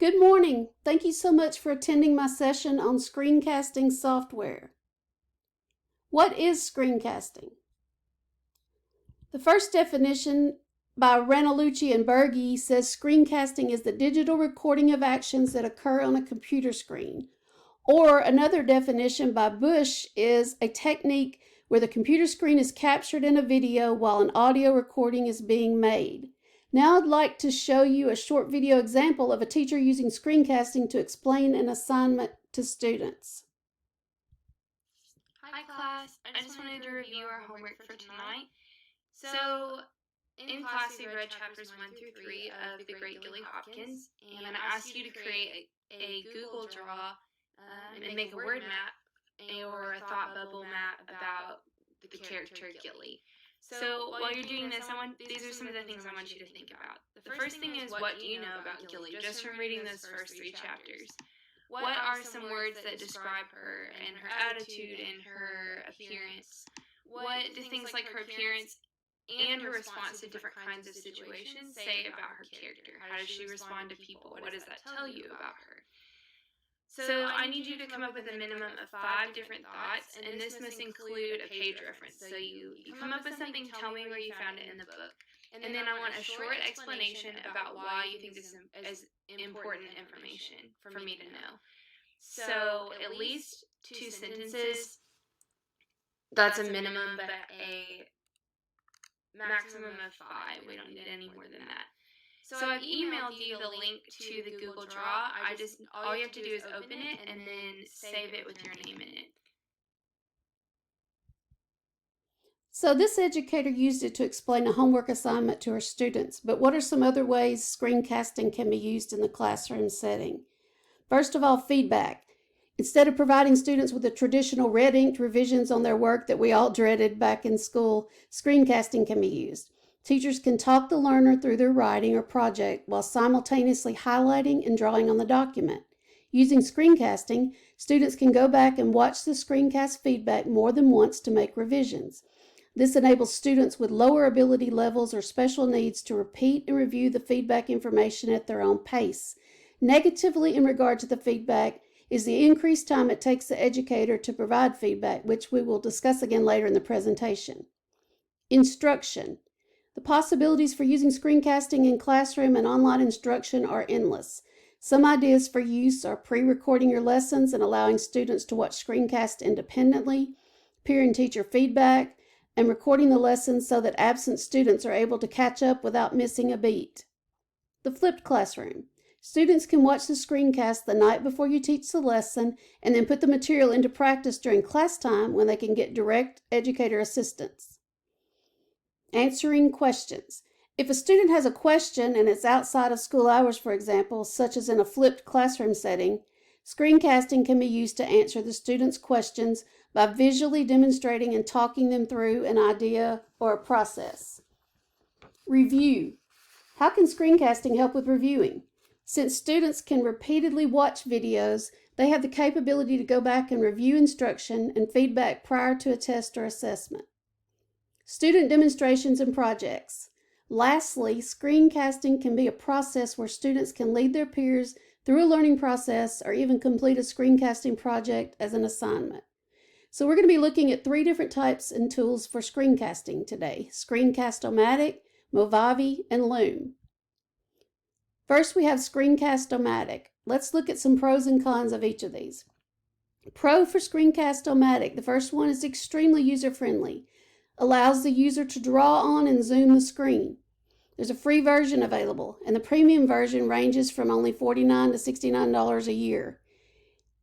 Good morning. Thank you so much for attending my session on screencasting software. What is screencasting? The first definition by Ranallucci and Berge says screencasting is the digital recording of actions that occur on a computer screen. Or another definition by Bush is a technique where the computer screen is captured in a video while an audio recording is being made. Now I'd like to show you a short video example of a teacher using screencasting to explain an assignment to students. Hi class, I just wanted to review our homework for tonight. So, in class we read chapters 1 through 3 of The Great Gilly Hopkins, and I asked you to create a Google Draw and make a word map or a thought bubble map about the character Gilly. So while you're doing this, these are some of the things I want you to think about. The first thing is, what do you know about Gilly, just from reading those first 3 chapters? What are some words that describe her and her attitude and her appearance? What do things like her appearance and her response to different kinds of situations say about her character? How does she respond to people? What does that tell you about her? So I need you to come up with a minimum of 5 different thoughts, and this must include a page reference. So you come up with something, tell me where you found it in the book. And then I want a short explanation about why you think this is important information for me to know. So at least 2 sentences, that's a minimum, but a maximum of 5. We don't need any more than that. So I've emailed you the link to the Google Draw. All you have to do is open it and then save it with your name in it. So this educator used it to explain a homework assignment to her students, but what are some other ways screencasting can be used in the classroom setting? First of all, feedback. Instead of providing students with the traditional red-inked revisions on their work that we all dreaded back in school, screencasting can be used. Teachers can talk the learner through their writing or project while simultaneously highlighting and drawing on the document. Using screencasting, students can go back and watch the screencast feedback more than once to make revisions. This enables students with lower ability levels or special needs to repeat and review the feedback information at their own pace. Negatively in regard to the feedback is the increased time it takes the educator to provide feedback, which we will discuss again later in the presentation. Instruction. The possibilities for using screencasting in classroom and online instruction are endless. Some ideas for use are pre-recording your lessons and allowing students to watch screencasts independently, peer and teacher feedback, and recording the lessons so that absent students are able to catch up without missing a beat. The flipped classroom. Students can watch the screencast the night before you teach the lesson and then put the material into practice during class time when they can get direct educator assistance. Answering questions. If a student has a question and it's outside of school hours, for example, such as in a flipped classroom setting, screencasting can be used to answer the student's questions by visually demonstrating and talking them through an idea or a process. Review. How can screencasting help with reviewing? Since students can repeatedly watch videos, they have the capability to go back and review instruction and feedback prior to a test or assessment. Student demonstrations and projects. Lastly, screencasting can be a process where students can lead their peers through a learning process or even complete a screencasting project as an assignment. So we're going to be looking at 3 different types and tools for screencasting today: Screencast-O-Matic, Movavi, and Loom. First, we have Screencast-O-Matic. Let's look at some pros and cons of each of these. Pro for Screencast-O-Matic. The first one is extremely user-friendly. Allows the user to draw on and zoom the screen. There's a free version available, and the premium version ranges from only $49 to $69 a year.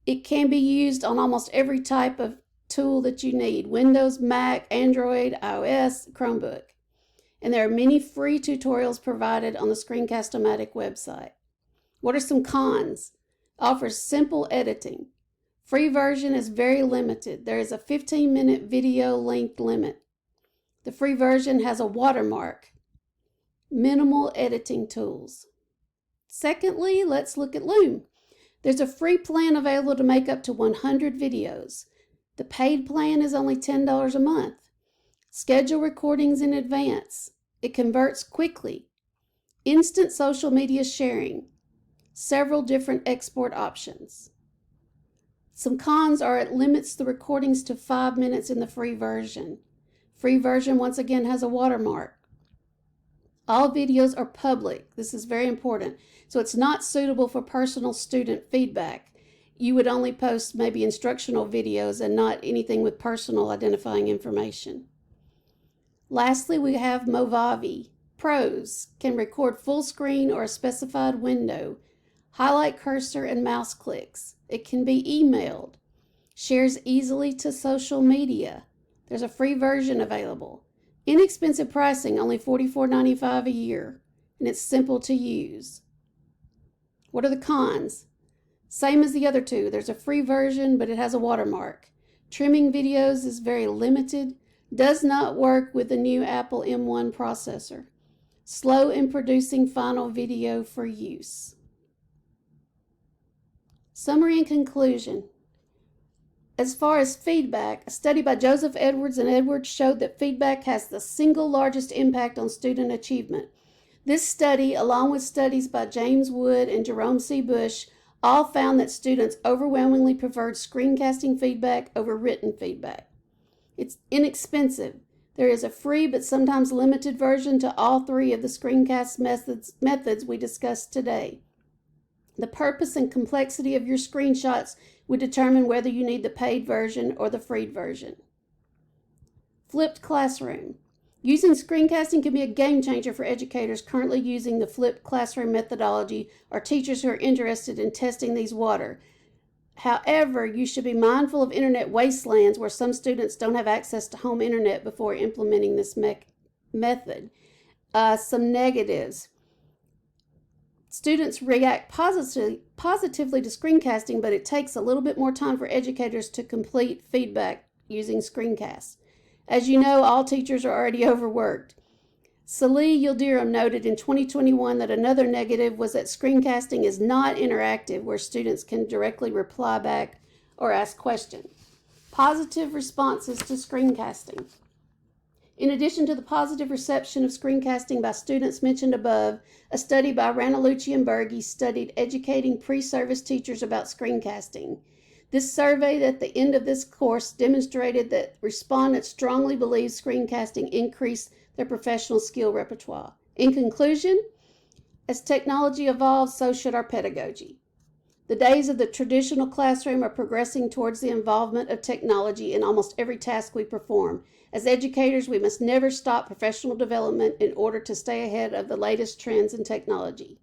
It can be used on almost every type of tool that you need: Windows, Mac, Android, iOS, Chromebook. And there are many free tutorials provided on the Screencast-O-Matic website. What are some cons? Offers simple editing. Free version is very limited. There is a 15-minute video length limit. The free version has a watermark. Minimal editing tools. Secondly, let's look at Loom. There's a free plan available to make up to 100 videos. The paid plan is only $10 a month. Schedule recordings in advance. It converts quickly. Instant social media sharing. several different export options. Some cons are it limits the recordings to 5 minutes in the free version. Free version once again has a watermark. All videos are public. This is very important. So it's not suitable for personal student feedback. You would only post maybe instructional videos and not anything with personal identifying information. Lastly, we have Movavi. Pros can record full screen or a specified window, highlight cursor and mouse clicks. It can be emailed, shares easily to social media. There's a free version available. Inexpensive pricing, only $44.95 a year, and it's simple to use. What are the cons? Same as the other two. There's a free version, but it has a watermark. Trimming videos is very limited. Does not work with the new Apple M1 processor. Slow in producing final video for use. Summary and conclusion. As far as feedback, a study by Joseph Edwards and Edwards showed that feedback has the single largest impact on student achievement. This study, along with studies by James Wood and Jerome C. Bush, all found that students overwhelmingly preferred screencasting feedback over written feedback. It's inexpensive. There is a free but sometimes limited version to all three of the screencast methods we discussed today. The purpose and complexity of your screenshots would determine whether you need the paid version or the free version. Flipped classroom. Using screencasting can be a game changer for educators currently using the flipped classroom methodology or teachers who are interested in testing these water. However, you should be mindful of internet wastelands where some students don't have access to home internet before implementing this method. Some negatives. Students react positively to screencasting, but it takes a little bit more time for educators to complete feedback using screencasts. As you know, all teachers are already overworked. Salih Yildirim noted in 2021 that another negative was that screencasting is not interactive, where students can directly reply back or ask questions. Positive responses to screencasting. In addition to the positive reception of screencasting by students mentioned above, a study by Ranelucci and Berge studied educating pre-service teachers about screencasting. This survey at the end of this course demonstrated that respondents strongly believe screencasting increased their professional skill repertoire. In conclusion, as technology evolves, so should our pedagogy. The days of the traditional classroom are progressing towards the involvement of technology in almost every task we perform. As educators, we must never stop professional development in order to stay ahead of the latest trends in technology.